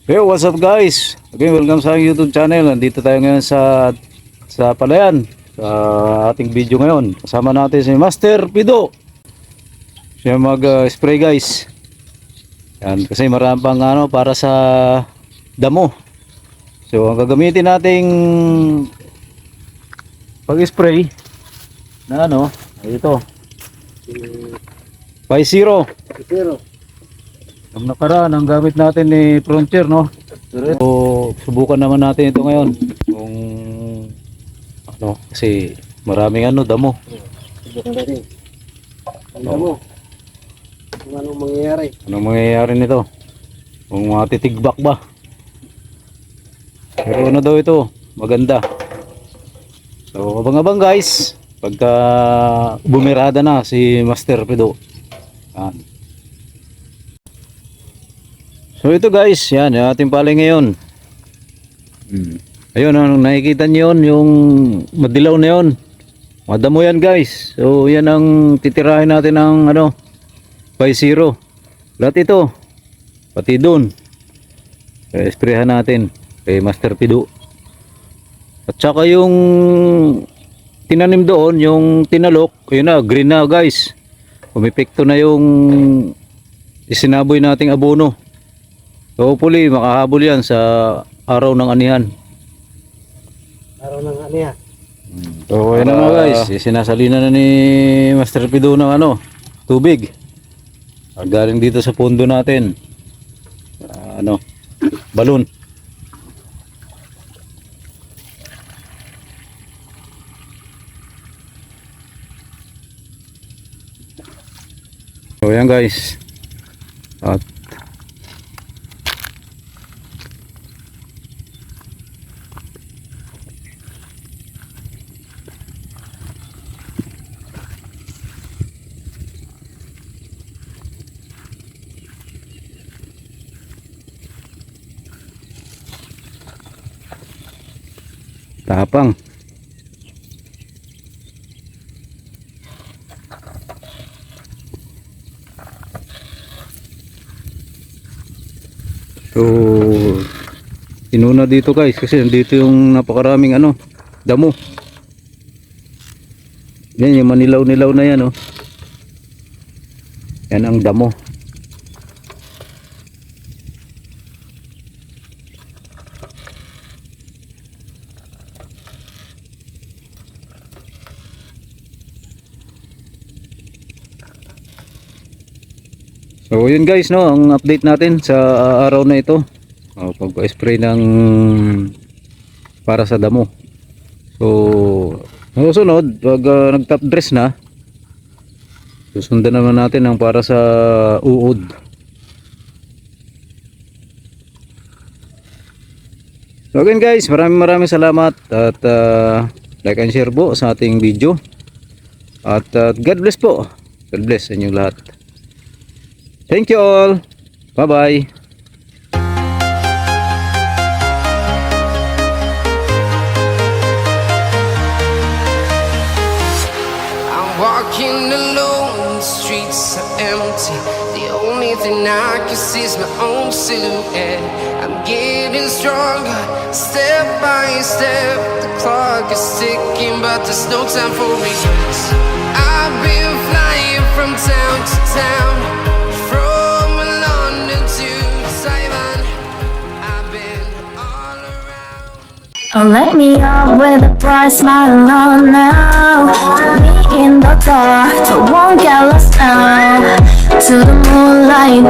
Hey, what's up guys? Okay, welcome sa aking YouTube channel. Nandito tayo ngayon sa Palayan. Sa ating video ngayon. Kasama natin si Master Pido. Siya mag-spray guys. Yan, kasi marami pang para sa damo. So, ang gagamitin nating pag-spray na ito. 5-0. Ang nakaraan, ang gamit natin ni Frontier, no? So, subukan naman natin ito ngayon. Kung kasi maraming damo. Subukan natin. Ang damo. Kung anong mangyayari. Anong mangyayari nito? Kung matitigbak ba? Pero daw ito? Maganda. So, abang-abang guys. Pagka bumirada na si Master Pido. Yan. So ito guys, yan yung ating palay ngayon. Ayun, nakikita niyo yung madilaw na yun. Madamo yan guys. So yan ang titirahin natin ng 5-0. Lahat ito. Pati dun. Sprayhan natin kay Master Pido. At saka yung tinanim doon, yung tinalok, yun na, green na guys. Pumipekto na yung isinaboy nating abono. So hopefully makahabol yan sa araw ng anihan. Araw ng anihan. So ayun na guys, sinasalina na ni Master Pido ng tubig. Galing dito sa pondo natin. Balon. So yan guys. At tapang. So inuna dito guys kasi nandito yung napakaraming damo. Yan yung manilaw-nilaw na yan Yan ang damo. So yun guys ang update natin sa araw na ito. Pag-spray ng para sa damo. So susunod pag nag-top dress na, susundan naman natin ang para sa uod. So again guys, maraming salamat at like and share po sa ating video. At God bless po. God bless sa inyong lahat. Thank you all. Bye-bye. I'm walking alone, the streets are empty. The only thing I can see is my own silhouette. I'm getting stronger, step by step. The clock is ticking, but there's no time for regrets. I've been flying from town to town. Oh, let me up with a bright smile on now. Me in the dark, so won't get lost now. To the moonlight.